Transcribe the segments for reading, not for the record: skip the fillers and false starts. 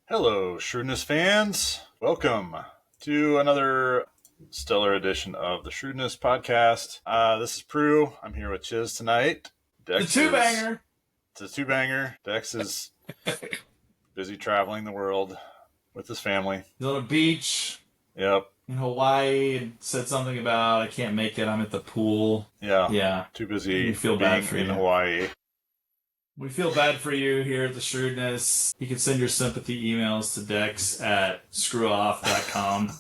Hello, Shrewdness fans. Welcome to another stellar edition of the Shrewdness podcast. This is Prue. I'm here with Chiz tonight. The two-banger. It's a two-banger. Dex is busy traveling the world with his family. He's on a beach. Yep. In Hawaii and said something about, I can't make it, I'm at the pool. Yeah. Too busy we feel bad for in you. Hawaii. We feel bad for you here at the Shrewdness. You can send your sympathy emails to Dex at screwoff.com.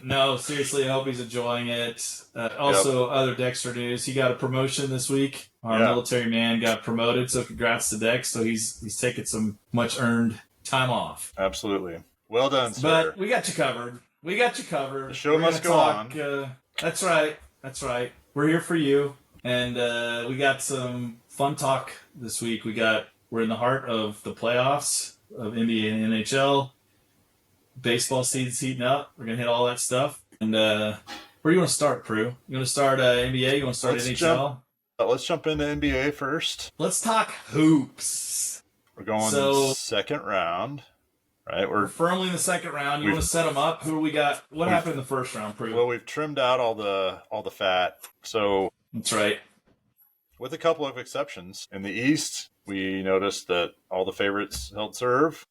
No, seriously, I hope he's enjoying it. Other Dexter news. He got a promotion this week. Our military man got promoted, so congrats to Dex. So he's taking some much-earned time off. Absolutely. Well done, sir. But we got you covered. The show must go on. That's right. We're here for you. And we got some fun talk this week. We're in the heart of the playoffs of NBA and NHL. Baseball season's heating up. We're going to hit all that stuff. And where do you want to start, Prue? You want to start NBA? You want to start NHL? Let's jump into NBA first. Let's talk hoops. We're going second round. Right, we're firmly in the second round. You want to set them up? Who do we got? What happened in the first round, Prue? Well, we've trimmed out all the fat. So that's right. With a couple of exceptions. In the East, we noticed that all the favorites held serve.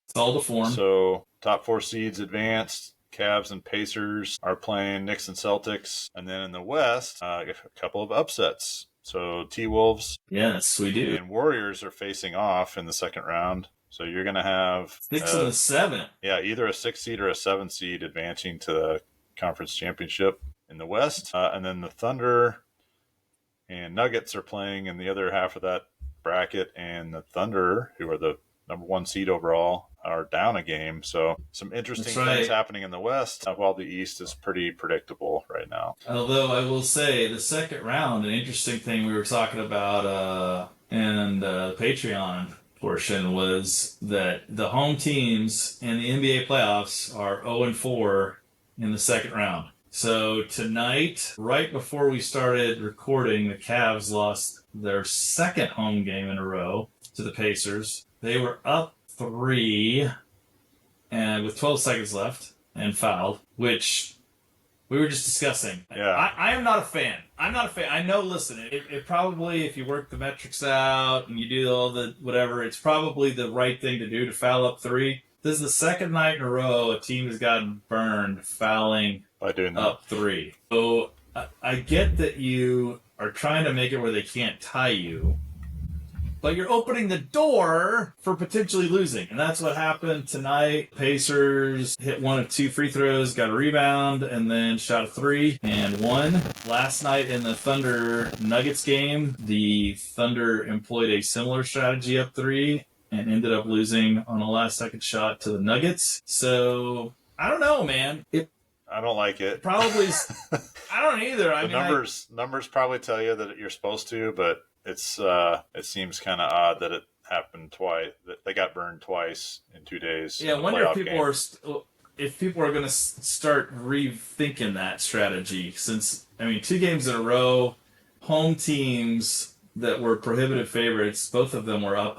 It's all the form. So top four seeds advanced. Cavs and Pacers are playing Knicks and Celtics. And then in the West, a couple of upsets. So T-Wolves. Yes, we do. And Warriors are facing off in the second round. So you're going to have 6 and a 7. Yeah, either a 6 seed or a 7 seed advancing to the conference championship in the West. And then the Thunder and Nuggets are playing in the other half of that bracket. And the Thunder, who are the number 1 seed overall, are down a game. So some interesting things happening in the West, while the East is pretty predictable right now. Although I will say the second round, an interesting thing we were talking about in the Patreon portion was that the home teams in the NBA playoffs are 0-4 in the second round. So tonight, right before we started recording, the Cavs lost their second home game in a row to the Pacers. They were up 3 and with 12 seconds left and fouled, which we were just discussing. Yeah. I am not a fan. I know, listen, it probably, if you work the metrics out and you do all the whatever, it's probably the right thing to do to foul up 3. This is the second night in a row a team has gotten burned fouling by doing that. Up 3. So I get that you are trying to make it where they can't tie you, but you're opening the door for potentially losing. And that's what happened tonight. Pacers hit 1 of 2 free throws, got a rebound, and then shot a 3 and won. Last night in the Thunder-Nuggets game, the Thunder employed a similar strategy up 3 and ended up losing on a last-second shot to the Nuggets. So, I don't know, man. I don't like it. Probably. I don't either. Numbers probably tell you that you're supposed to, but it seems kind of odd that it happened twice. That they got burned twice in 2 days. Yeah, I wonder if people are going to start rethinking that strategy. Since 2 games in a row, home teams that were prohibitive favorites, both of them were up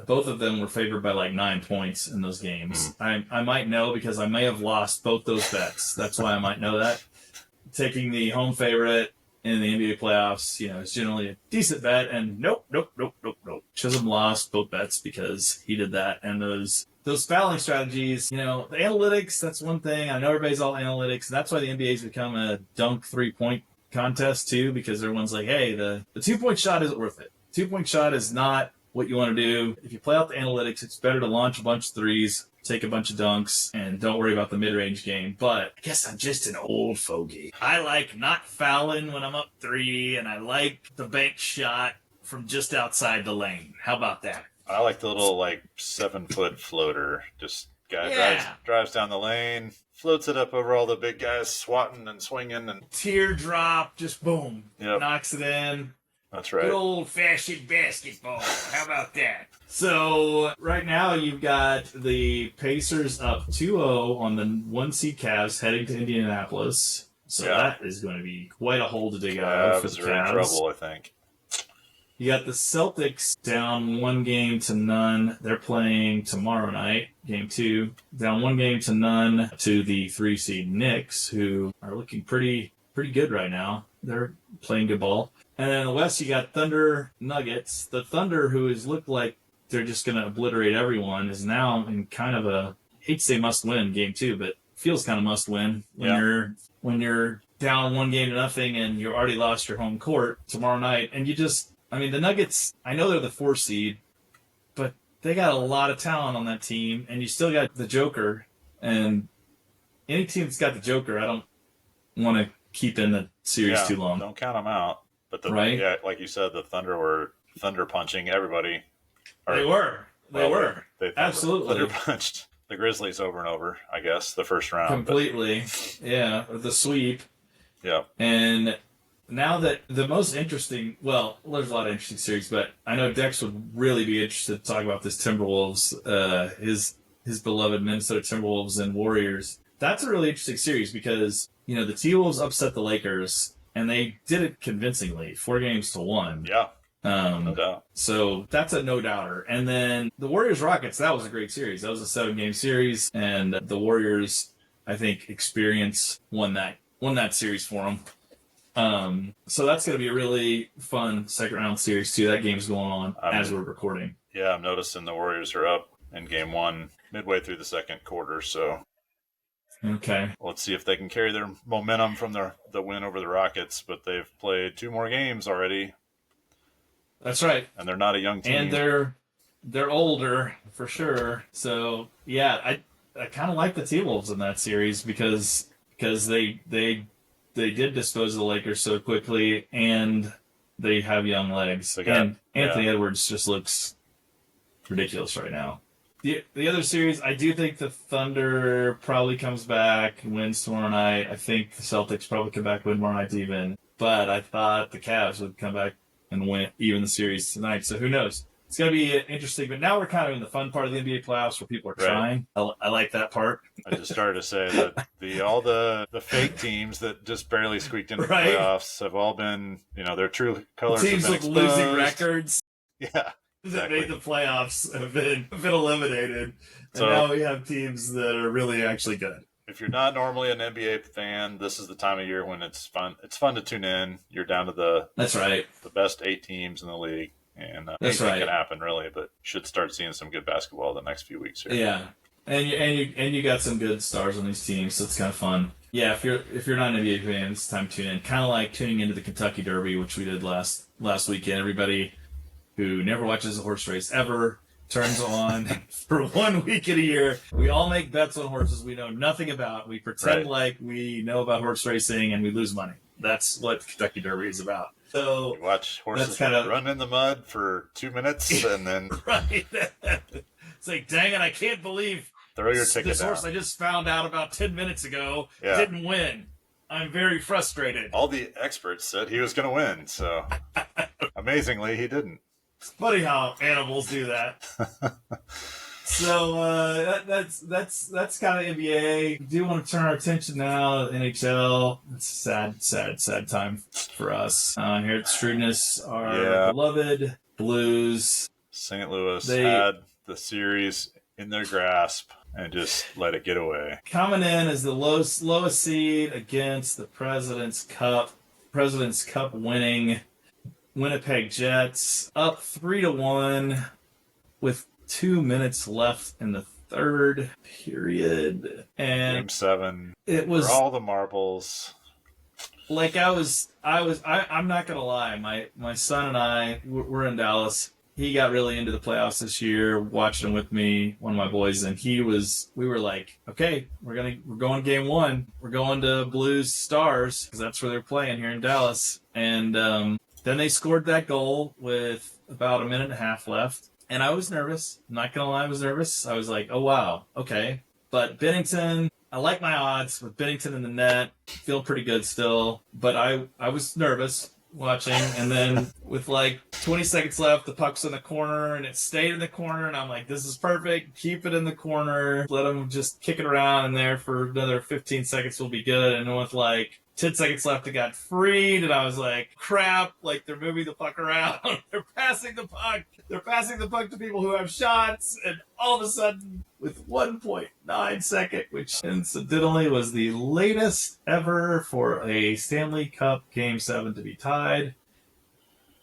both of them were favored by 9 points in those games. I might know because I may have lost both those bets. That's why I might know that. Taking the home favorite in the NBA playoffs, is generally a decent bet. And nope. Chisholm lost both bets because he did that. And those fouling strategies, the analytics, that's one thing. I know everybody's all analytics. And that's why the NBA's become a dunk 3-point contest too, because everyone's like, hey, the 2-point shot isn't worth it. 2-point shot is not what you want to do. If you play out the analytics, it's better to launch a bunch of threes, take a bunch of dunks, and don't worry about the mid-range game. But I guess I'm just an old fogey. I like not fouling when I'm up 3, and I like the bank shot from just outside the lane. How about that? I like the little 7-foot floater. Just guy drives down the lane, floats it up over all the big guys swatting and swinging, and teardrop, just boom, knocks it in. That's right. Good old-fashioned basketball. How about that? So, right now, you've got the Pacers up 2-0 on the 1-seed Cavs heading to Indianapolis. So that is going to be quite a hole to dig out for the Cavs. Cavs are in trouble, I think. You got the Celtics down 1-0. They're playing tomorrow night, game 2. Down 1-0 to the 3 seed Knicks, who are looking pretty good right now. They're playing good ball. And then in the West, you got Thunder Nuggets. The Thunder, who has looked like they're just going to obliterate everyone, is now in kind of a, I hate to say must win game 2, but feels kind of must win when you're down 1-0 and you already lost your home court tomorrow night. And the Nuggets, I know they're the 4 seed, but they got a lot of talent on that team, and you still got the Joker. And any team that's got the Joker, I don't want to keep in the series too long. Don't count them out. But like you said, the Thunder were thunder punching everybody. They were. They absolutely thunder punched the Grizzlies over and over. I guess the first round completely. Yeah, the sweep. Yeah, and now that the most interesting, well, there's a lot of interesting series, but I know Dex would really be interested to talk about this Timberwolves, his beloved Minnesota Timberwolves and Warriors. That's a really interesting series because, the T-Wolves upset the Lakers, and they did it convincingly, 4-1. Yeah, no doubt. So that's a no-doubter. And then the Warriors-Rockets, that was a great series. That was a 7-game series, and the Warriors, I think, experience won that series for them. So that's going to be a really fun second-round series, too. That game's going on as we're recording. Yeah, I'm noticing the Warriors are up in game 1 midway through the second quarter, so... Okay. Let's see if they can carry their momentum from the win over the Rockets, but they've played 2 more games already. That's right. And they're not a young team. And they're older, for sure. So, yeah, I kind of like the T-Wolves in that series because they did dispose of the Lakers so quickly, and they have young legs. And Anthony Edwards just looks ridiculous right now. The other series, I do think the Thunder probably comes back and wins tomorrow night. I think the Celtics probably come back and win tomorrow night even. But I thought the Cavs would come back and win even the series tonight. So who knows? It's going to be interesting. But now we're kind of in the fun part of the NBA playoffs where people are trying. I like that part. I just started to say that all the fake teams that just barely squeaked into the playoffs have all been, their true colors have been exposed. Teams with losing records. Yeah. Exactly. That made the playoffs have been eliminated. And now we have teams that are really actually good. If you're not normally an NBA fan, this is the time of year when it's fun. It's fun to tune in. You're down to the best 8 teams in the league. And anything can happen, really, but should start seeing some good basketball the next few weeks here. Yeah. And you got some good stars on these teams, so it's kind of fun. Yeah, if you're not an NBA fan, it's time to tune in. Kind of like tuning into the Kentucky Derby, which we did last weekend. Everybody who never watches a horse race ever turns on for 1 week in a year. We all make bets on horses we know nothing about. We pretend like we know about horse racing, and we lose money. That's what Kentucky Derby is about. So you watch horses run in the mud for 2 minutes, and then right. It's like, dang it! I can't believe throw your ticket this down. Horse I just found out about 10 minutes ago didn't win. I'm very frustrated. All the experts said he was going to win, so amazingly, he didn't. It's funny how animals do that. So that's kind of NBA. We do want to turn our attention now to NHL. It's a sad time for us here at Shrewdness. Our beloved Blues. St. Louis had the series in their grasp and just let it get away. Coming in as the lowest seed against the President's Cup winning Winnipeg Jets, up 3-1 with 2 minutes left in the third period. And Game 7. It was for all the marbles. Like I'm not gonna lie. My son and I we're in Dallas. He got really into the playoffs this year, watching with me, one of my boys, and we were like, okay, we're going game 1. We're going to Blues Stars because that's where they're playing here in Dallas. And then they scored that goal with about a minute and a half left. And I was nervous. I'm not going to lie, I was nervous. I was like, oh, wow, okay. But Bennington, I like my odds with Bennington in the net. Feel pretty good still. But I was nervous watching. And then with like 20 seconds left, the puck's in the corner, and it stayed in the corner. And I'm like, this is perfect. Keep it in the corner. Let them just kick it around in there for another 15 seconds will be good. And with like 10 seconds left, it got freed, and I was like, crap, like they're moving the puck around. They're passing the puck. They're passing the puck to people who have shots, and all of a sudden, with 1.9 second, which incidentally was the latest ever for a Stanley Cup Game 7 to be tied.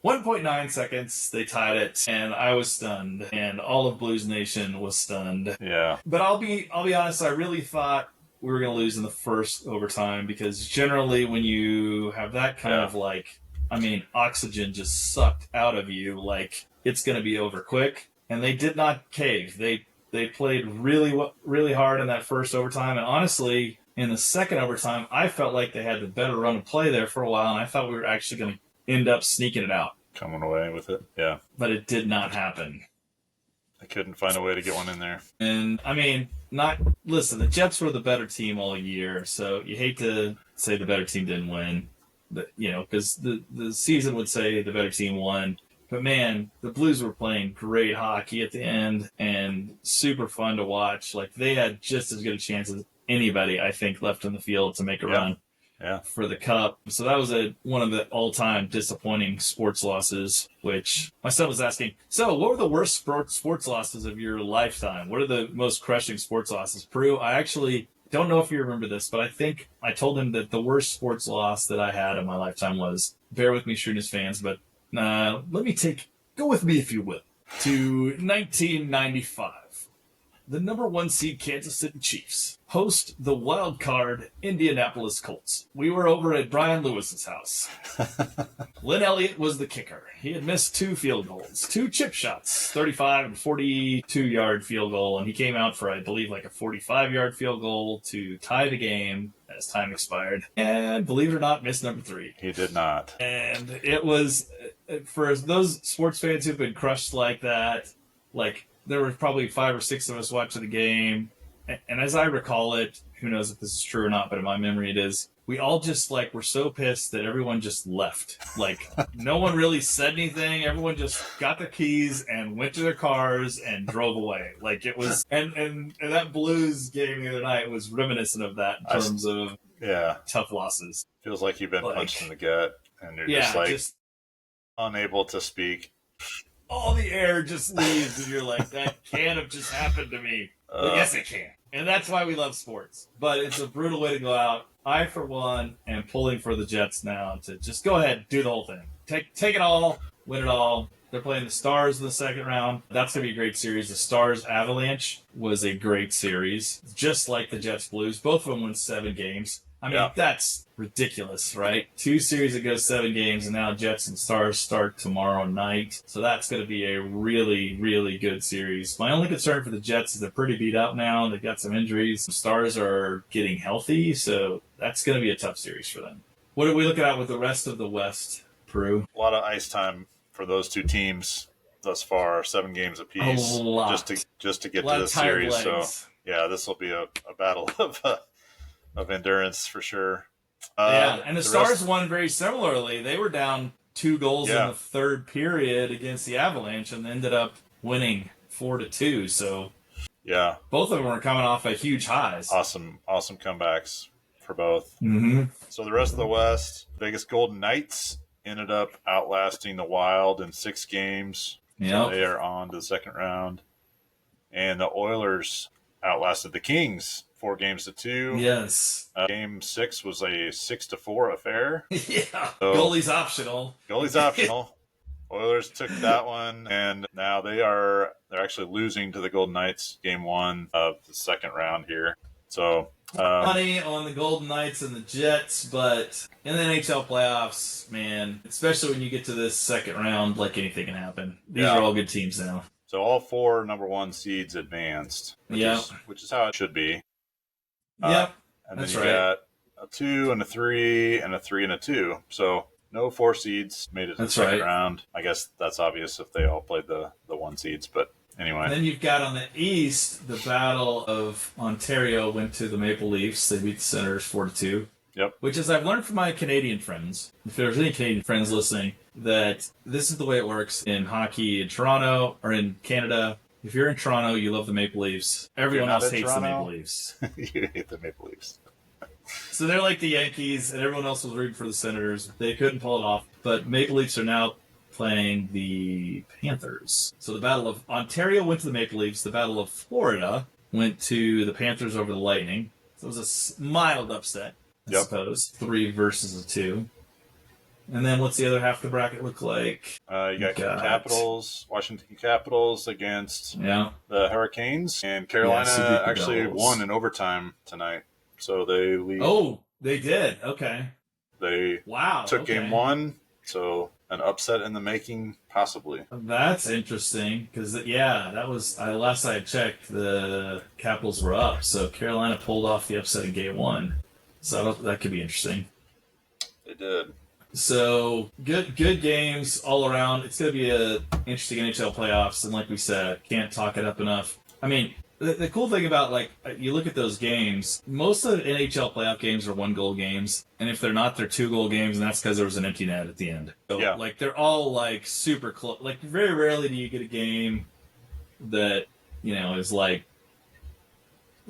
1.9 seconds, they tied it, and I was stunned, and all of Blues Nation was stunned. Yeah. But I'll be honest, I really thought we were going to lose in the first overtime, because generally when you have that kind of oxygen just sucked out of you, like it's going to be over quick. And they did not cave. They played really hard in that first overtime, and honestly, in the second overtime, I felt like they had the better run of play there for a while, and I thought we were actually going to end up sneaking it out. Coming away with it. Yeah. But it did not happen. I couldn't find a way to get one in there. And listen, the Jets were the better team all year, so you hate to say the better team didn't win, but because the season would say the better team won. But man, the Blues were playing great hockey at the end and super fun to watch. Like, they had just as good a chance as anybody, I think, left in the field to make a run for the Cup. So that was one of the all-time disappointing sports losses, which my son was asking, so what were the worst sports losses of your lifetime? What are the most crushing sports losses? Prue, I actually don't know if you remember this, but I think I told him that the worst sports loss that I had in my lifetime was, bear with me, Shrewdness fans, but go with me if you will, to 1995. The number 1 seed Kansas City Chiefs host the wild card Indianapolis Colts. We were over at Brian Lewis's house. Lynn Elliott was the kicker. He had missed 2 field goals, 2 chip shots, 35 and 42-yard field goal, and he came out for, I believe, like a 45-yard field goal to tie the game as time expired. And believe it or not, missed number 3. He did not. And it was, for those sports fans who've been crushed like that, like, there were probably 5 or 6 of us watching the game. And as I recall it, who knows if this is true or not, but in my memory it is, we all just, were so pissed that everyone just left. No one really said anything. Everyone just got the keys and went to their cars and drove away. It was, and that Blues game the other night was reminiscent of that in terms of tough losses. Feels like you've been punched in the gut, and you're just unable to speak. All the air just leaves, and you're like, that can't have just happened to me. But yes, it can. And that's why we love sports. But it's a brutal way to go out. I, for one, am pulling for the Jets now to just go ahead, do the whole thing. Take it all, win it all. They're playing the Stars in the second round. That's going to be a great series. The Stars Avalanche was a great series, just like the Jets Blues. Both of them won 7 games. I mean, that's ridiculous, right? 2 series that go 7 games, and now Jets and Stars start tomorrow night. So that's going to be a really, really good series. My only concern for the Jets is they're pretty beat up now. They've got some injuries. The Stars are getting healthy, so that's going to be a tough series for them. What are we looking at with the rest of the West, Peru? A lot of ice time for those 2 teams thus far, 7 games apiece. A lot. Just to get to the series. Legs. So, yeah, this will be a battle of endurance for sure. And the Stars won very similarly. They were down 2 goals in the third period against the Avalanche and ended up winning 4-2. So both of them were coming off of huge highs. Awesome comebacks for both. Mm-hmm. So the rest of the West, Vegas Golden Knights ended up outlasting the Wild in 6 games. So they are on to the second round. And the Oilers outlasted the Kings 4-2. Yes. Game 6 was a 6-4 affair. So, goalie's optional. Oilers took that one, and now they're actually losing to the Golden Knights game 1 of the second round here. So money on the Golden Knights and the Jets, but in the NHL playoffs, man, especially when you get to this second round, like anything can happen. These are all good teams now. So all 4 number 1 seeds advanced, which is how it should be. And then you got a 2 and a 3 and a 3 and a 2. So no 4 seeds made it to the second round. I guess that's obvious if they all played the 1 seeds, but anyway. And then you've got on the East, the Battle of Ontario went to the Maple Leafs. They beat the Senators 4-2. Yep. Which is, I've learned from my Canadian friends, if there's any Canadian friends listening, that this is the way it works in hockey in Toronto or in Canada. If you're in Toronto, you love the Maple Leafs. Everyone else hates the Maple Leafs. You hate the Maple Leafs. So they're like the Yankees, and everyone else was rooting for the Senators. They couldn't pull it off, but Maple Leafs are now playing the Panthers. So the Battle of Ontario went to the Maple Leafs. The Battle of Florida went to the Panthers over the Lightning. So it was a mild upset, I suppose. 3 versus a 2. And then what's the other half of the bracket look like? You got Capitals, Washington Capitals against the Hurricanes, and Carolina actually won in overtime tonight. So they lead. Oh, they did. Okay. They took game 1, so an upset in the making, possibly. That's interesting because that was last I checked, the Capitals were up, so Carolina pulled off the upset in game 1. So that could be interesting. They did. So good games all around. It's going to be a interesting NHL playoffs, and like we said, can't talk it up enough. I mean, the cool thing about, like, you look at those games, most of the NHL playoff games are 1-goal games, and if they're not, they're 2-goal games, and that's because there was an empty net at the end. So, like, they're all, like, super close. Like, very rarely do you get a game that, is like,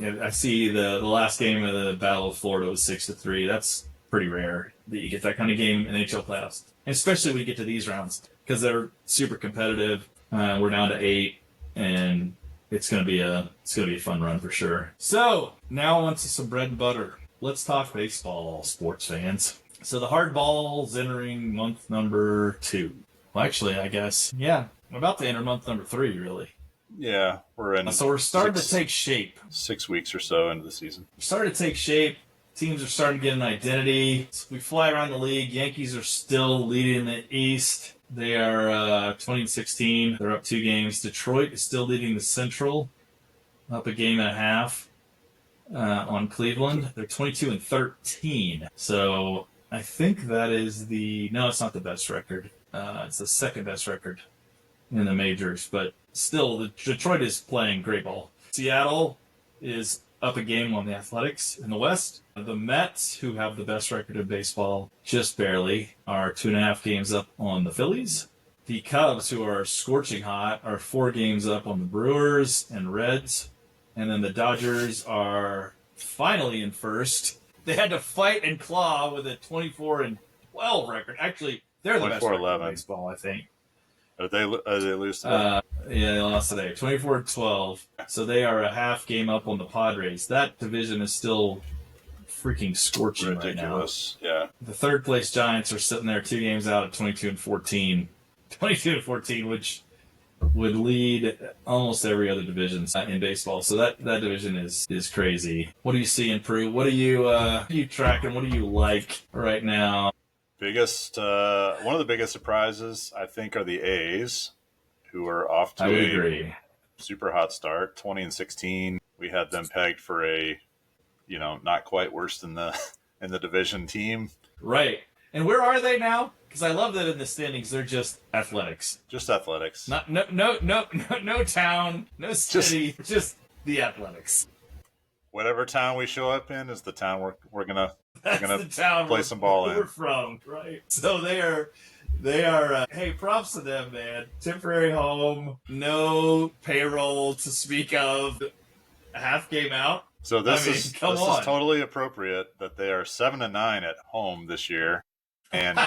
I see the last game of the Battle of Florida was 6-3. That's pretty rare that you get that kind of game in NHL playoffs, and especially when you get to these rounds, because they're super competitive. We're down to 8, and it's gonna be a fun run for sure. So now on to some bread and butter. Let's talk baseball, sports fans. So the hardball's entering month number 2. Well, actually, I guess we're about to enter month number 3, really. Yeah, we're in. So we're starting to take shape. 6 weeks or so into the season. We're starting to take shape. Teams are starting to get an identity. We fly around the league. Yankees are still leading the East. They are 20-16. They're up 2 games. Detroit is still leading the Central, up 1.5 games on Cleveland. They're 22-13. So I think that is no, it's not the best record. It's the second best record in the majors. But still, Detroit is playing great ball. Seattle is up 1 game on the Athletics in the West. The Mets, who have the best record in baseball, just barely, are 2.5 games up on the Phillies. The Cubs, who are scorching hot, are 4 games up on the Brewers and Reds. And then the Dodgers are finally in first. They had to fight and claw with a 24-12 record. Actually, they're the best record in baseball, I think. Are they lose today? They lost today. 24-12. So they are 1/2 game up on the Padres. That division is still freaking scorching ridiculous right now. Yeah. The third place Giants are sitting there 2 games out at 22-14. 22-14, which would lead almost every other division in baseball. So that division is crazy. What do you see in Peru? What are you tracking? What do you like right now? One of the biggest surprises, I think, are the A's, who are off to a super hot start, 20-16. We had them pegged for a, not quite worse than in the division team. Right. And where are they now? Because I love that in the standings they're just Athletics. Just Athletics. No town, no city, just the Athletics. Whatever town we show up in is the town we're gonna play some ball in. We're from, right? So they are. Hey, props to them, man. Temporary home, no payroll to speak of, 1/2 game out. So this is totally appropriate that they are 7-9 at home this year, and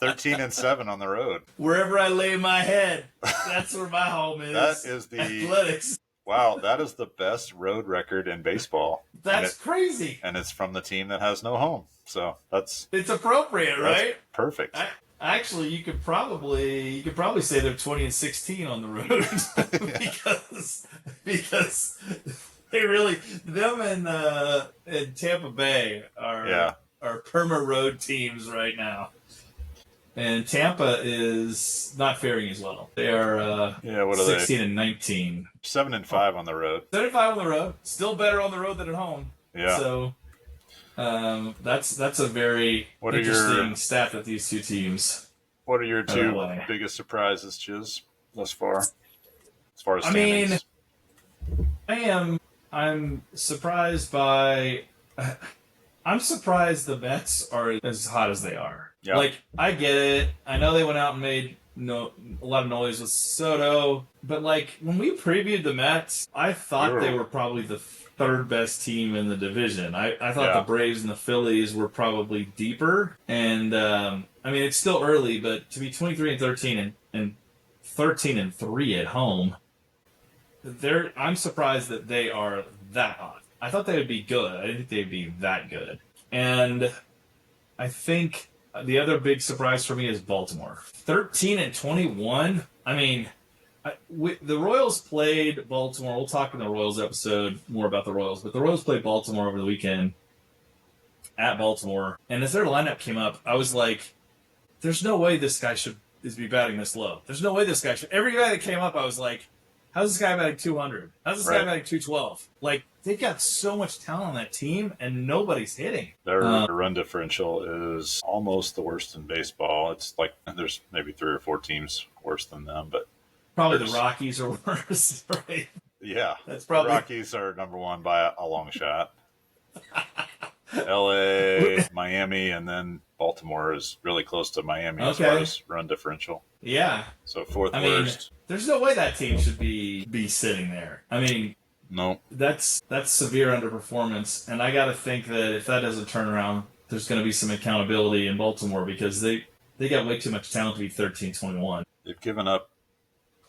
13-7 on the road. Wherever I lay my head, that's where my home is. That is the Athletics. Wow, that is the best road record in baseball. That's crazy. And it's from the team that has no home. So it's appropriate, right? Perfect. Actually, you could probably say they're 20-16 on the road because they really, them and Tampa Bay are perma road teams right now. And Tampa is not faring as well. They are 16-19. 7-5 on the road. 7-5 on the road. Still better on the road than at home. Yeah. So that's a very interesting stat with these two teams. What are your 2 biggest surprises, Chiz, thus far? As far as standings? I'm surprised by I'm surprised the Mets are as hot as they are. Yeah. Like, I get it. I know they went out and made a lot of noise with Soto, but like when we previewed the Mets, I thought they were probably the third best team in the division. I thought the Braves and the Phillies were probably deeper. And I mean, it's still early, but to be 23-13 and 13-3 at home, I'm surprised that they are that hot. I thought they would be good. I didn't think they'd be that good. And I think the other big surprise for me is Baltimore. 13-21. I mean, the Royals played Baltimore. We'll talk in the Royals episode more about the Royals, but the Royals played Baltimore over the weekend at Baltimore. And as their lineup came up, I was like, there's no way this guy should be batting this low. There's no way this guy should. Every guy that came up, I was like, how's this guy batting 200? How's this guy batting 212? Like, they've got so much talent on that team, and nobody's hitting. Their run differential is almost the worst in baseball. It's like there's maybe 3 or 4 teams worse than them, but probably the Rockies are worse, right? Yeah, that's probably the Rockies are number one by a long shot. LA, Miami, and then Baltimore is really close to Miami as far as run differential. Yeah. So fourth worst. There's no way that team should be sitting there. I mean, no. That's severe underperformance, and I got to think that if that doesn't turn around, there's going to be some accountability in Baltimore because they got way too much talent to be 13-21. They've given up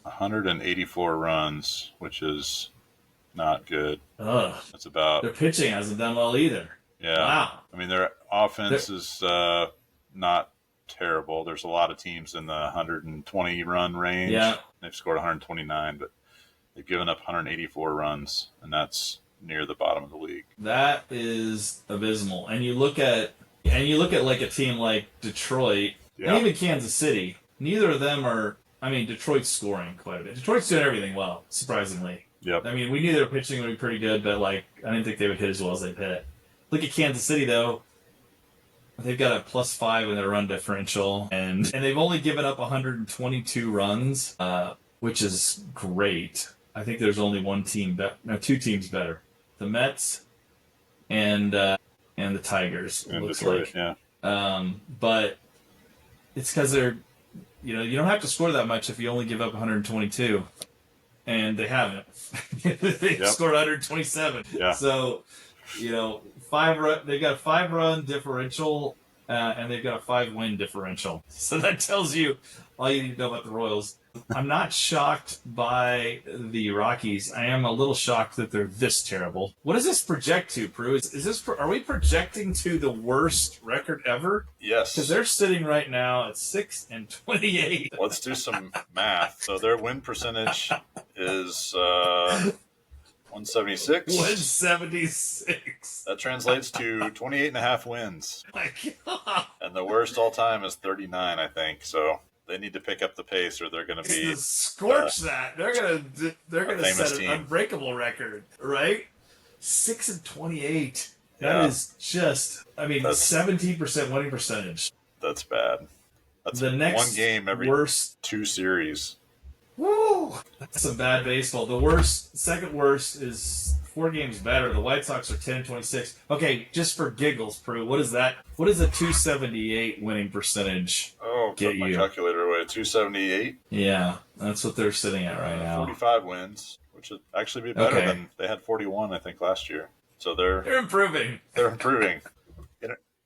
184 runs, which is not good. Ugh. That's about. Their pitching hasn't done well either. Yeah. Wow. I mean, their offense is not terrible. There's a lot of teams in the 120 run range. Yeah. They've scored 129, but they've given up 184 runs, and that's near the bottom of the league. That is abysmal. And you look at like a team like Detroit, and even Kansas City. Neither of them are. I mean, Detroit's scoring quite a bit. Detroit's doing everything well, surprisingly. Yep. I mean, we knew their pitching would be pretty good, but like I didn't think they would hit as well as they've hit. Look at Kansas City though. They've got a +5 in their run differential, and they've only given up 122 runs, which is great. I think there's only two teams better: the Mets and the Tigers. And looks Detroit, like. But it's because they're, you don't have to score that much if you only give up 122, and they haven't. They scored 127. Yeah. So, they've got a 5-run differential, and they've got a 5-win differential. So that tells you all you need to know about the Royals. I'm not shocked by the Rockies. I am a little shocked that they're this terrible. What does this project to, Prue? Are we projecting to the worst record ever? Yes. Because they're sitting right now at 6-28. Let's do some math. So their win percentage is 176. 176. That translates to 28.5 wins. Oh my God. And the worst all time is 39, I think. So they need to pick up the pace, or they're going to be scorch that. They're gonna set an unbreakable record, right? 6-28. That is just. I mean, 17% winning percentage. That's bad. That's the next one game every worst 2 series. Woo! That's some bad baseball. The second worst is 4 games better. The White Sox are 10-26. Okay, just for giggles, Prue, what is that? What is a 278 winning percentage? Oh, put my calculator away. 278. Yeah, that's what they're sitting at right now. 45 wins, which would actually be better than they had 41, I think, last year. So they're improving. They're improving.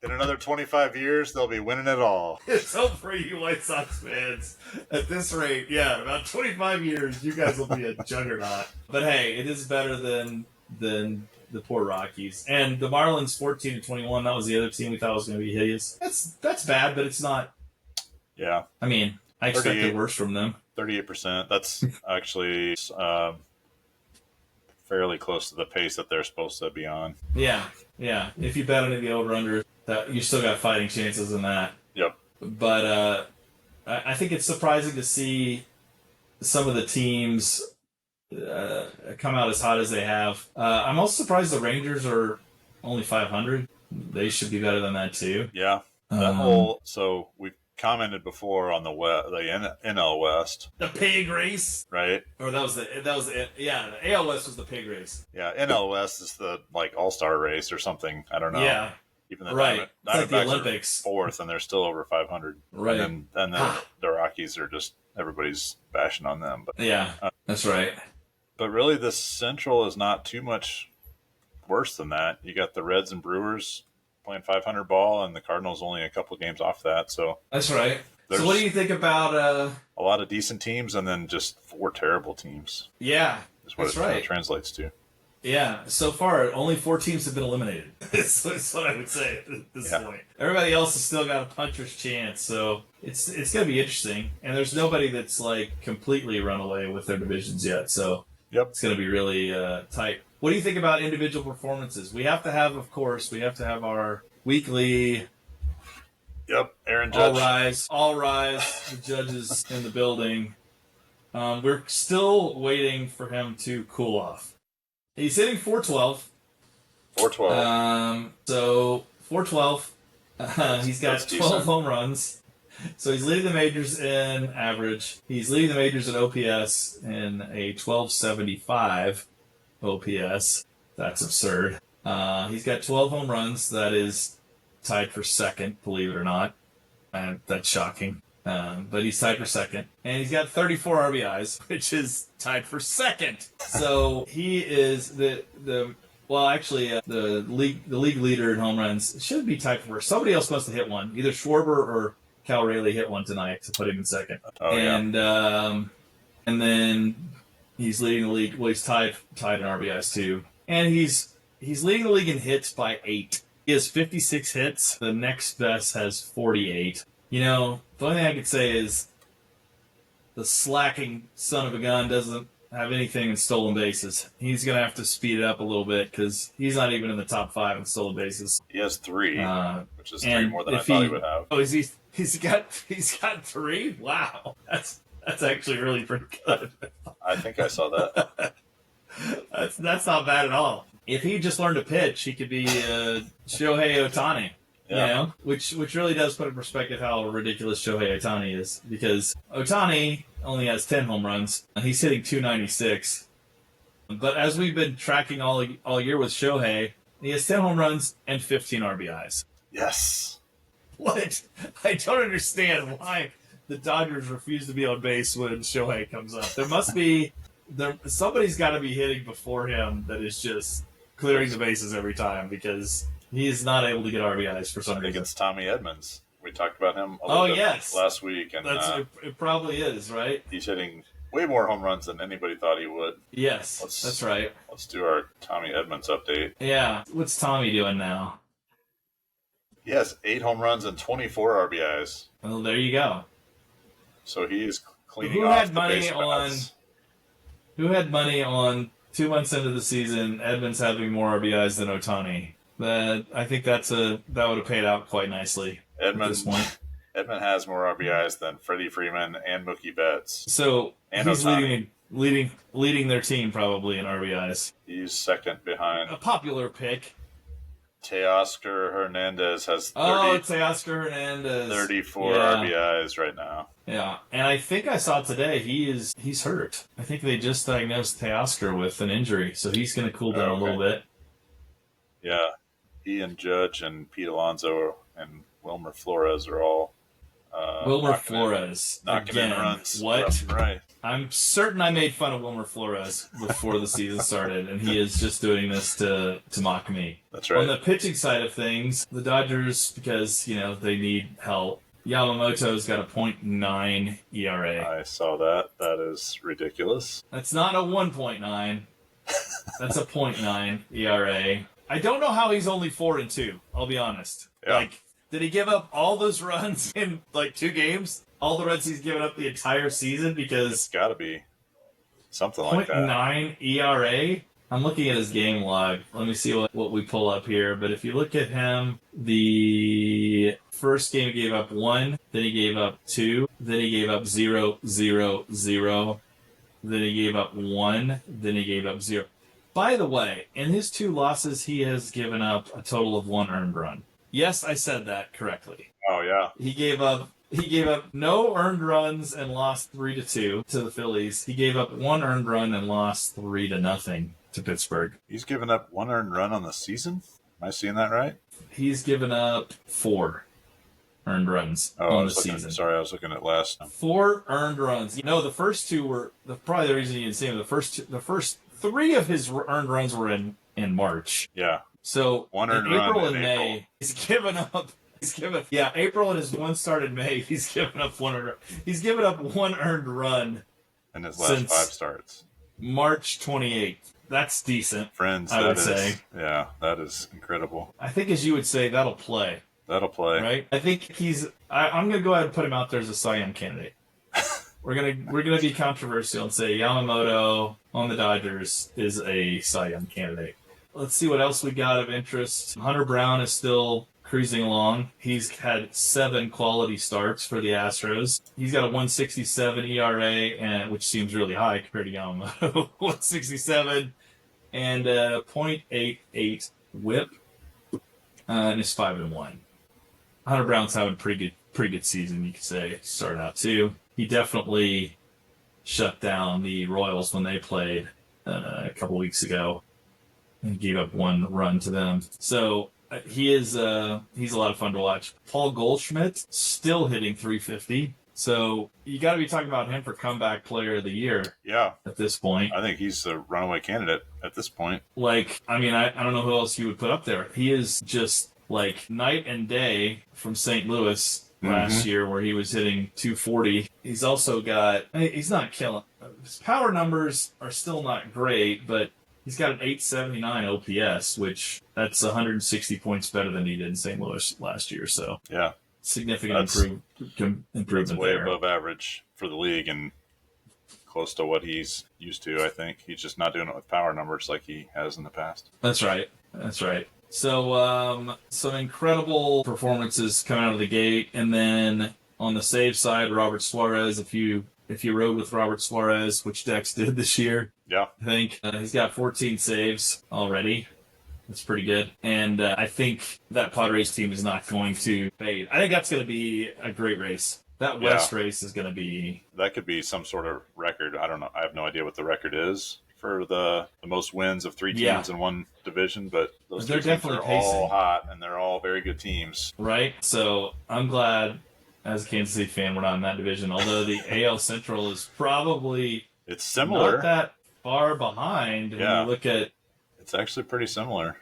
In another 25 years, they'll be winning it all. It's hope for you White Sox fans. At this rate, about 25 years, you guys will be a juggernaut. But hey, it is better than the poor Rockies. And the Marlins 14-21, that was the other team we thought was going to be hideous. That's bad, but it's not. Yeah. I mean, I expected worse from them. 38%. That's actually fairly close to the pace that they're supposed to be on. Yeah. If you bet on the over-under, you still got fighting chances in that. Yep. But I think it's surprising to see some of the teams come out as hot as they have. I'm also surprised the Rangers are only 500. They should be better than that too. Yeah. So we've commented before on the NL West. The pig race. Right. Or the AL West was the pig race. Yeah, NL West is the all-star race or something. I don't know. Yeah. Even the Right. It's like the Diamondbacks Olympics. are fourth, and they're still over 500. Right. And then the Rockies are just everybody's bashing on them. But Yeah, that's right. but really, the Central is not too much worse than that. You got the Reds and Brewers playing 500 ball, and the Cardinals only a couple games off that. So that's right. So what do you think about? A lot of decent teams, and then just 4 terrible teams. Yeah, Is what that's it right. translates to. Yeah, so far only 4 teams have been eliminated. That's what I would say at this point. Everybody else has still got a puncher's chance, so it's going to be interesting. And there's nobody that's like completely run away with their divisions yet, so it's going to be really tight. What do you think about individual performances? We have to have, of course, our weekly. Yep, Aaron Judge. All rise. The judges in the building. We're still waiting for him to cool off. He's hitting 412. 412. So 412. He's got 12 home runs. So he's leading the majors in average. He's leading the majors in OPS in a 1275 OPS. That's absurd. He's got 12 home runs. That is tied for second, believe it or not. That's shocking. But he's tied for second. And he's got 34 RBIs, which is tied for second. So he is the league leader in home runs. Should be tied for first. Somebody else must have hit one. Either Schwarber or Cal Rayleigh hit one tonight to put him in second. And then he's leading the league. Well, he's tied in RBIs too. And he's leading the league in hits by 8. He has 56 hits. The next best has 48. You know, the only thing I could say is the slacking son of a gun doesn't have anything in stolen bases. He's going to have to speed it up a little bit because he's not even in the top 5 in stolen bases. He has 3, which is 3 more than I thought he would have. Oh, he's got 3? Wow, that's actually really pretty good. I think I saw that. That's not bad at all. If he just learned to pitch, he could be Shohei Ohtani. Yeah. You know, which really does put in perspective how ridiculous Shohei Ohtani is, because Ohtani only has 10 home runs. He's hitting 296. But as we've been tracking all year with Shohei, he has 10 home runs and 15 RBIs. Yes. What? I don't understand why the Dodgers refuse to be on base when Shohei comes up. Somebody's got to be hitting before him that is just clearing the bases every time, because he is not able to get RBIs for some reason. I think it's Tommy Edmonds. We talked about him a little bit last week. And it probably is, right? He's hitting way more home runs than anybody thought he would. Yes, that's right. Let's do our Tommy Edmonds update. Yeah. What's Tommy doing now? He has 8 home runs and 24 RBIs. Well, there you go. So he is cleaning off the base paths. Who had money on 2 months into the season, Edmonds having more RBIs than Ohtani? I think that would have paid out quite nicely at this point. Edmund has more RBIs than Freddie Freeman and Mookie Betts. So and he's Ohtani. leading their team probably in RBIs. He's second behind. A popular pick. Teoscar Hernandez has 34 RBIs right now. Yeah, and I think I saw today he's hurt. I think they just diagnosed Teoscar with an injury, so he's going to cool down a little bit. Yeah, he and Judge and Pete Alonso and Wilmer Flores are all Wilmer Flores knocking in runs. What? Right. I'm certain I made fun of Wilmer Flores before the season started, and he is just doing this to mock me. That's right. On the pitching side of things, the Dodgers, because they need help. Yamamoto's got a .9 ERA. I saw that. That is ridiculous. That's not a 1.9. That's a .9 ERA. I don't know how he's only 4-2. I'll be honest. Yeah. Did he give up all those runs in 2 games? All the runs he's given up the entire season? Because it's got to be something like that. .9 ERA. I'm looking at his game log. Let me see what we pull up here. But if you look at him, the first game he gave up 1, then he gave up 2, then he gave up 0, 0, 0, then he gave up 1, then he gave up 0. By the way, in his 2 losses, he has given up a total of 1 earned run. Yes, I said that correctly. Oh yeah. He gave up no earned runs and lost 3-2 to the Phillies. He gave up 1 earned run and lost 3-0 to Pittsburgh. He's given up 1 earned run on the season? Am I seeing that right? He's given up 4 earned runs on the season. Sorry, I was looking at last time. 4 earned runs. You know, the first 2 were probably the reason you didn't see him. The first 3 of his earned runs were in March. Yeah. So One in earned run April in and May, April. he's given up. April and his 1 start in May. He's given up 1 earned. He's given up 1 earned run in his last 5 starts. March 28th. That's decent. Friends, I would say. Yeah, that is incredible. I think, as you would say, that'll play. That'll play. Right? I think I'm going to go ahead and put him out there as a Cy Young candidate. We're gonna be controversial and say Yamamoto on the Dodgers is a Cy Young candidate. Let's see what else we got of interest. Hunter Brown is still cruising along. He's had 7 quality starts for the Astros. He's got a 1.67 ERA, which seems really high compared to Yamamoto. 1.67 and a .88 WHIP, and it's 5-1. Hunter Brown's having a pretty good season, you could say. Started out too. He definitely shut down the Royals when they played a couple weeks ago and gave up 1 run to them. So he's a lot of fun to watch. Paul Goldschmidt still hitting .350. So you got to be talking about him for comeback player of the year. Yeah. At this point, I think he's the runaway candidate at this point. I don't know who else you would put up there. He is just like night and day from St. Louis last year, where he was hitting .240. He's also got, he's not killing. His power numbers are still not great, but he's got an .879 OPS, which that's 160 points better than he did in St. Louis last year. So yeah, significant improvement that's way there. above average for the league and close to what he's used to. I think he's just not doing it with power numbers like he has in the past. That's right. So some incredible performances coming out of the gate, and then on the save side, Robert Suarez. If you rode with Robert Suarez, which Dex did this year, yeah, I think he's got 14 saves already. That's pretty good, and I think that Padres team is not going to fade. I think that's going to be a great race. That West race is going to be. That could be some sort of record. I don't know. I have no idea what the record is for the most wins of 3 teams in one division, but those 3 teams are all hot, and they're all very good teams. Right? So I'm glad, as a Kansas City fan, we're not in that division, although the AL Central is probably it's similar. Not that far behind when you look at... It's actually pretty similar.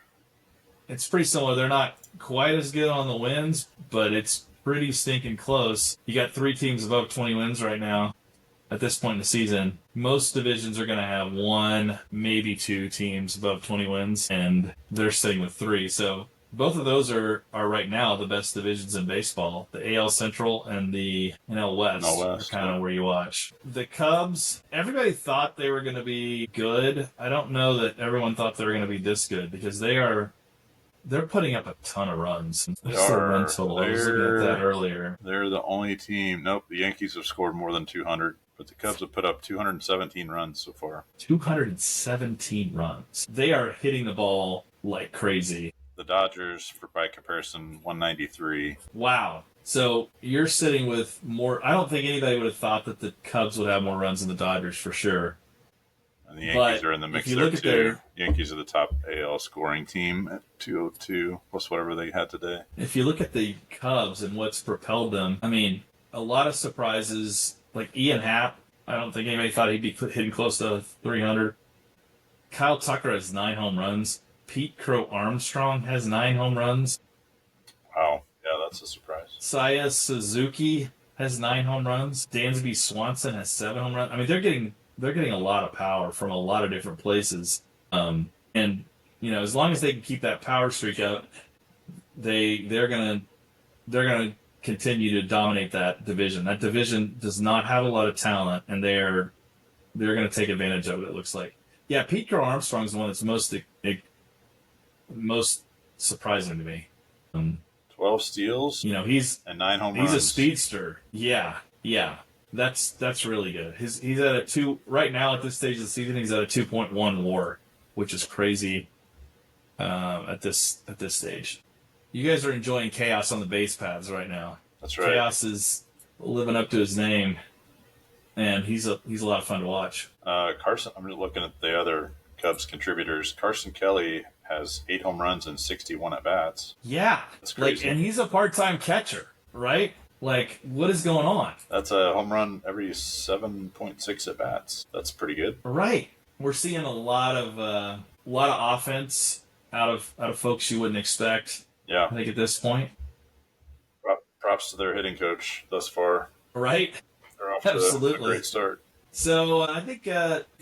It's pretty similar. They're not quite as good on the wins, but it's pretty stinking close. You got 3 teams above 20 wins right now. At this point in the season, most divisions are going to have 1, maybe 2 teams above 20 wins, and they're sitting with 3. So both of those are right now the best divisions in baseball. The AL Central and the NL West are kind of where you watch. The Cubs, everybody thought they were going to be good. I don't know that everyone thought they were going to be this good, because they're putting up a ton of runs. What's the run total? I was looking at that earlier. They're the only team. Nope, the Yankees have scored more than 200. But the Cubs have put up 217 runs so far. 217 runs. They are hitting the ball like crazy. The Dodgers, by comparison, 193. Wow. So you're sitting with more... I don't think anybody would have thought that the Cubs would have more runs than the Dodgers, for sure. And the Yankees are in the mix there, too. Yankees are the top AL scoring team at 202, plus whatever they had today. If you look at the Cubs and what's propelled them, I mean, a lot of surprises... Like Ian Happ, I don't think anybody thought he'd be hitting close to 300. Kyle Tucker has 9 home runs. Pete Crow Armstrong has 9 home runs. Wow. Yeah, that's a surprise. Saya Suzuki has 9 home runs. Dansby Swanson has 7 home runs. I mean, they're getting a lot of power from a lot of different places. And as long as they can keep that power streak up, they're gonna continue to dominate that division. That division does not have a lot of talent, and they're going to take advantage of it, it looks like. Yeah, Pete Crow Armstrong is the one that's most surprising to me. 12 steals. He's and 9 home runs. He's a speedster. Yeah. That's really good. He's at a 2 right now at this stage of the season. He's at a 2.1 WAR, which is crazy at this stage. You guys are enjoying Chaos on the base paths right now. That's right. Chaos is living up to his name, and he's a lot of fun to watch. Carson, I'm looking at the other Cubs contributors. Carson Kelly has 8 home runs and 61 at bats. Yeah. That's crazy. And he's a part-time catcher, right? Like, what is going on? That's a home run every 7.6 at bats. That's pretty good. Right. We're seeing a lot of offense out of folks you wouldn't expect. Yeah. I think at this point. Props to their hitting coach thus far. Right. They're off Absolutely. to a great start. So I think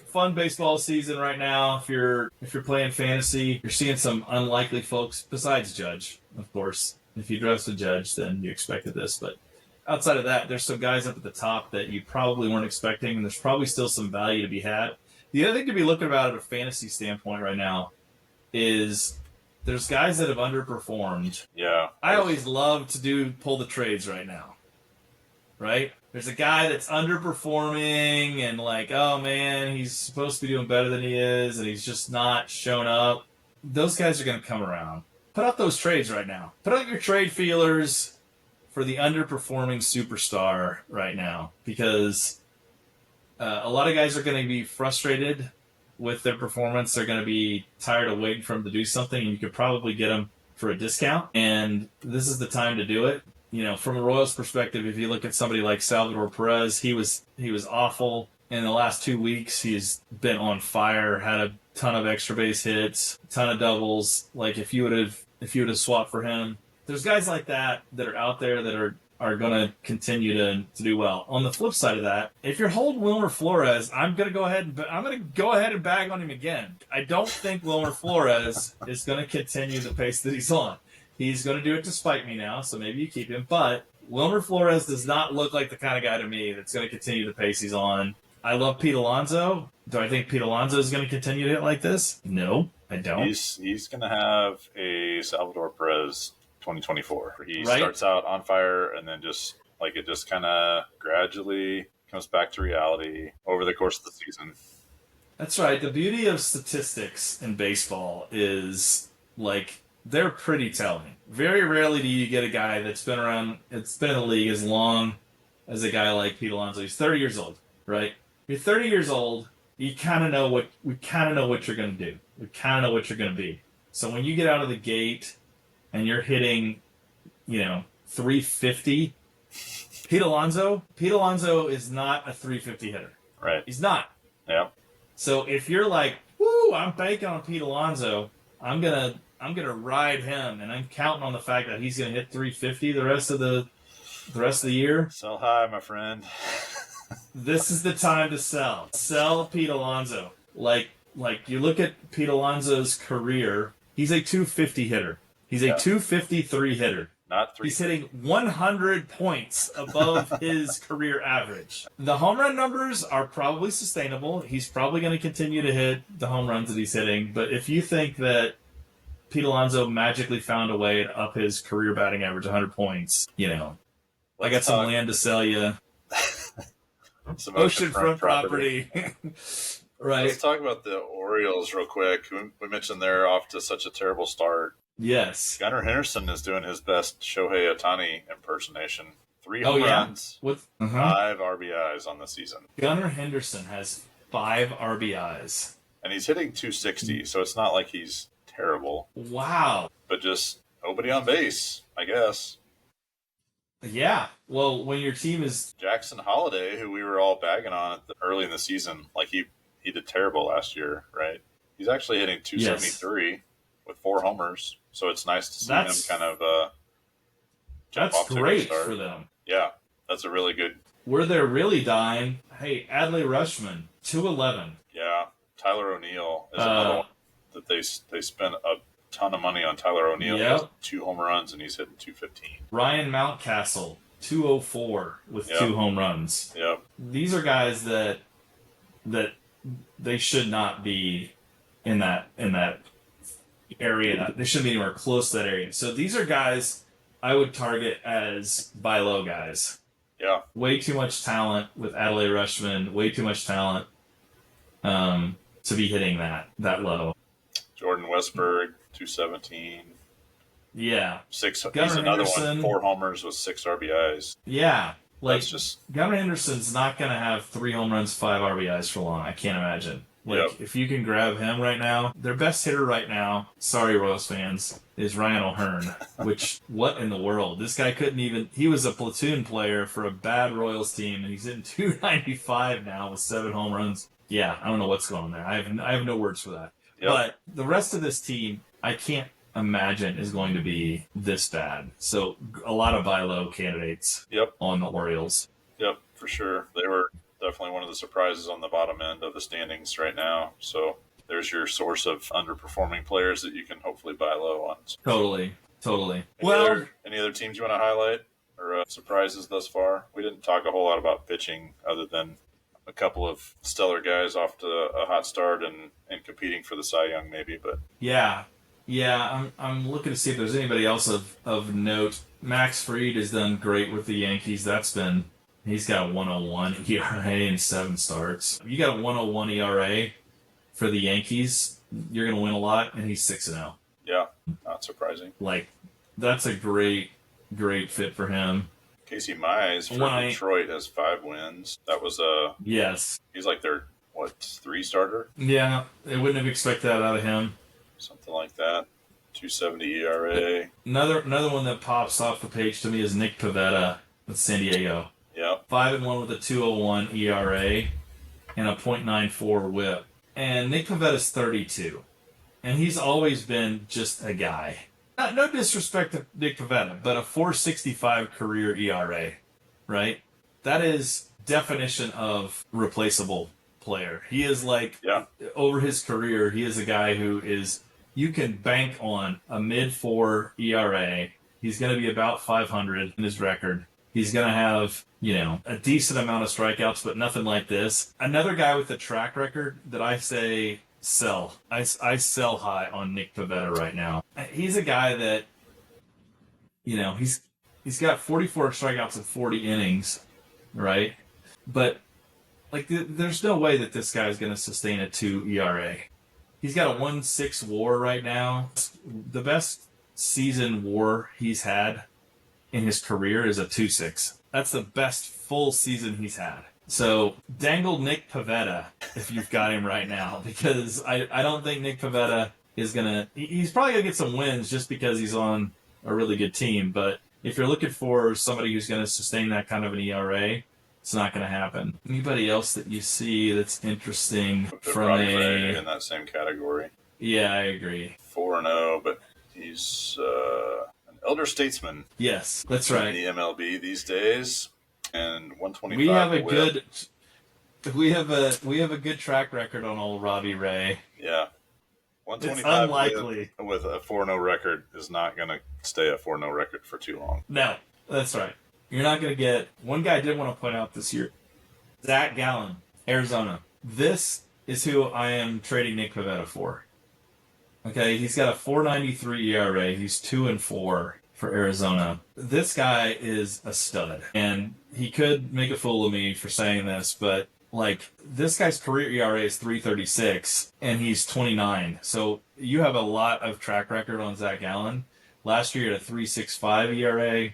fun baseball season right now. If you're playing fantasy, you're seeing some unlikely folks besides Judge, of course. If you drafted Judge, then you expected this. But outside of that, there's some guys up at the top that you probably weren't expecting, and there's probably still some value to be had. The other thing to be looking about at a fantasy standpoint right now is there's guys that have underperformed. Yeah. I always love to pull the trades right now. Right? There's a guy that's underperforming and like, oh man, he's supposed to be doing better than he is, and he's just not shown up. Those guys are going to come around. Put out those trades right now. Put out your trade feelers for the underperforming superstar right now, because a lot of guys are going to be frustrated with their performance. They're going to be tired of waiting for him to do something, and you could probably get him for a discount. And this is the time to do it. You know, from a Royals perspective, if you look at somebody like Salvador Perez, he was awful. In the last 2 weeks, he's been on fire, had a ton of extra base hits, a ton of doubles. Like, if you would have swapped for him, there's guys like that are out there that are going to continue to do well. On the flip side of that, if you're holding Wilmer Flores, I'm going to go ahead and bag on him again. I don't think Wilmer Flores is going to continue the pace that he's on. He's going to do it to spite me now, so maybe you keep him. But Wilmer Flores does not look like the kind of guy to me that's going to continue the pace he's on. I love Pete Alonso. Do I think Pete Alonso is going to continue to hit like this? No, I don't. He's going to have a Salvador Perez 2024. He starts out on fire and then just kind of gradually comes back to reality over the course of the season. That's right. The beauty of statistics in baseball is like, they're pretty telling. Very rarely do you get a guy that's been around, it's been in the league as long as a guy like Pete Alonso. He's 30 years old, right? You're 30 years old, we kind of know what you're going to do. We kind of know what you're going to be. So when you get out of the gate and you're hitting, 350, Pete Alonso is not a 350 hitter. Right. He's not. Yeah. So if you're like, woo, I'm banking on Pete Alonso, I'm gonna ride him, and I'm counting on the fact that he's gonna hit 350 the rest of the year. Sell high, my friend. This is the time to sell. Sell Pete Alonso. Like you look at Pete Alonso's career, he's a 250 hitter. He's a 253 hitter. Not 3. He's hitting 100 points above his career average. The home run numbers are probably sustainable. He's probably going to continue to hit the home runs that he's hitting. But if you think that Pete Alonso magically found a way to up his career batting average 100 points, I got some land to sell you. Some oceanfront property. Right. Let's talk about the Orioles real quick. We mentioned they're off to such a terrible start. Yes. Gunnar Henderson is doing his best Shohei Ohtani impersonation. 3 home runs, 5 RBIs on the season. Gunnar Henderson has 5 RBIs. And he's hitting 260, so it's not like he's terrible. Wow. But just nobody on base, I guess. Yeah. Well, when your team is... Jackson Holiday, who we were all bagging on early in the season, like he did terrible last year, right? He's actually hitting 273 with 4 homers. So it's nice to see him kind of jump off to a good start. That's great for them. Yeah, that's a really good... Where they're really dying, hey, Adley Rutschman, 211. Yeah, Tyler O'Neill is another one that they spent a ton of money on. Tyler O'Neill. Yep. He has 2 home runs, and he's hitting 215. Ryan Mountcastle, 204 with 2 home runs. Yep. These are guys that they should not be in that area. They shouldn't be anywhere close to that area. So these are guys I would target as buy low guys. Yeah. Way too much talent with Adley Rutschman. Way too much talent to be hitting that low. Jordan Westberg, 217. Yeah. 6. Gunnar He's another Henderson, one. 4 homers with 6 RBIs. Yeah. That's just... Gunnar Henderson's not going to have 3 home runs, 5 RBIs for long. I can't imagine. Like, Yep. if you can grab him right now, their best hitter right now, sorry Royals fans, is Ryan O'Hearn. Which, what in the world? This guy couldn't even, he was a platoon player for a bad Royals team, and he's hitting 295 now with 7 home runs. Yeah, I don't know what's going on there. I have no words for that. Yep. But the rest of this team, I can't imagine is going to be this bad. So a lot of buy low candidates Yep. on the Orioles. Yep, for sure. They were definitely one of the surprises on the bottom end of the standings right now. So there's your source of underperforming players that you can hopefully buy low on. Totally. Any other teams you want to highlight or surprises thus far? We didn't talk a whole lot about pitching other than a couple of stellar guys off to a hot start and competing for the Cy Young maybe, but Yeah. I'm looking to see if there's anybody else of note. Max Fried has done great with the Yankees. He's got a 101 ERA in 7 starts. You got a 101 ERA for the Yankees, you're going to win a lot, and he's 6-0. yeah, not surprising. Like, that's a great fit for him. Casey Mize for Detroit has 5 wins. That was yes. He's like their 3 starter? Yeah, they wouldn't have expected that out of him. Something like that. 270 ERA. Another one that pops off the page to me is Nick Pivetta with San Diego. Yep. 5-1 with a 2.01 ERA and a .94 WHIP. And Nick Pivetta's 32, and he's always been just a guy. No disrespect to Nick Pivetta, but a 4.65 career ERA, right? That is definition of replaceable player. He is like, over his career, he is a guy who is, you can bank on a mid-4 ERA. He's going to be about 500 in his record. He's going to have, a decent amount of strikeouts, but nothing like this. Another guy with a track record that I say sell. I sell high on Nick Pivetta right now. He's a guy that, he's got 44 strikeouts in 40 innings, right? But, there's no way that this guy is going to sustain a 2 ERA. He's got a 1.6 WAR right now. The best season WAR he's had in his career is a 2.6. That's the best full season he's had. So dangle Nick Pivetta if you've got him right now, because I don't think Nick Pivetta is he's probably going to get some wins just because he's on a really good team. But if you're looking for somebody who's going to sustain that kind of an ERA, it's not going to happen. Anybody else that you see that's interesting from in that same category? Yeah, I agree. 4-0, but he's elder statesman. Yes, that's right. In the MLB these days, and 125. We have a good track record on old Robbie Ray. Yeah, 125. It's unlikely with a 4-0 record is not going to stay a 4-0 record for too long. No, that's right. You're not going to get one guy I did want to point out this year. Zach Gallen, Arizona. This is who I am trading Nick Pivetta for. Okay, he's got a 4.93 ERA. He's 2-4 for Arizona. This guy is a stud, and he could make a fool of me for saying this, but this guy's career ERA is 3.36, and he's 29. So you have a lot of track record on Zach Gallen. Last year, he had a 3.65 ERA.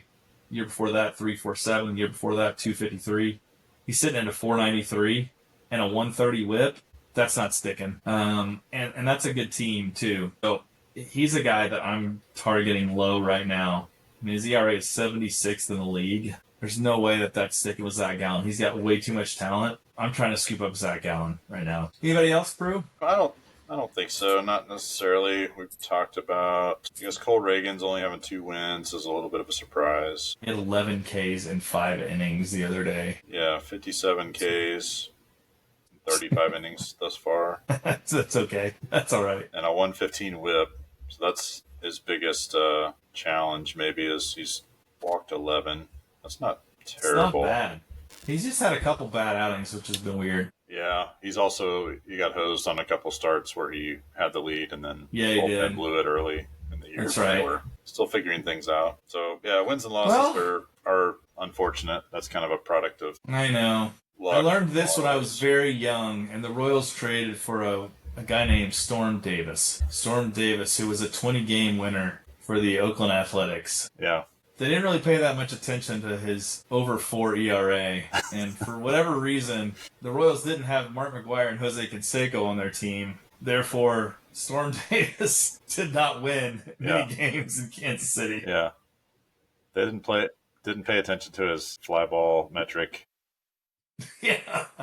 Year before that, 3.47. Year before that, 2.53. He's sitting at a 4.93 and a 1.30 WHIP. That's not sticking. And that's a good team, too. So he's a guy that I'm targeting low right now. I mean, his ERA is 76th in the league. There's no way that that's sticking with Zach Gallen. He's got way too much talent. I'm trying to scoop up Zach Gallen right now. Anybody else, Brew? I don't think so. Not necessarily. We've talked about, I guess Cole Reagan's only having 2 wins is a little bit of a surprise. He had 11 Ks in 5 innings the other day. Yeah, 57 Ks. 35 innings thus far. That's okay. That's all right. And a 115 whip. So that's his biggest challenge, maybe, is he's walked 11. That's not terrible. It's not bad. He's just had a couple bad outings, which has been weird. Yeah. He got hosed on a couple starts where he had the lead and then he did. Blew it early in the year. That's right. We're still figuring things out. So, yeah, wins and losses are unfortunate. That's kind of a product of... I know. I learned this when I was very young, and the Royals traded for a guy named Storm Davis. Storm Davis, who was a 20-game winner for the Oakland Athletics. Yeah. they didn't really pay that much attention to his over 4 ERA. And for whatever reason, the Royals didn't have Mark McGwire and Jose Canseco on their team. Therefore, Storm Davis did not win many games in Kansas City. Yeah. They didn't pay attention to his fly ball metric. Yeah.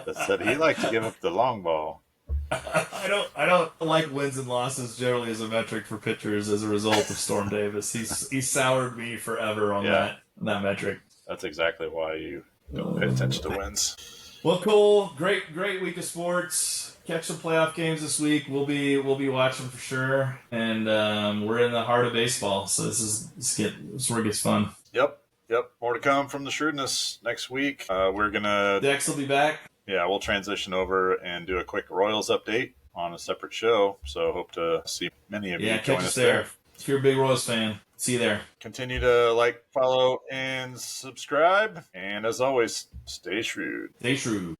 That said he liked to give up the long ball. I don't like wins and losses generally as a metric for pitchers as a result of Storm Davis. He soured me forever on that metric. That's exactly why you don't pay attention to wins. Well, Cole, great week of sports. Catch some playoff games this week. We'll be watching for sure, and we're in the heart of baseball, so this is where it gets fun. Yep. More to come from the Shrewdness next week. We're gonna Dex will be back. Yeah, we'll transition over and do a quick Royals update on a separate show. So hope to see many of you join catch us there. If you're a big Royals fan, see you there. Continue to like, follow, and subscribe. And as always, stay shrewd. Stay shrewd.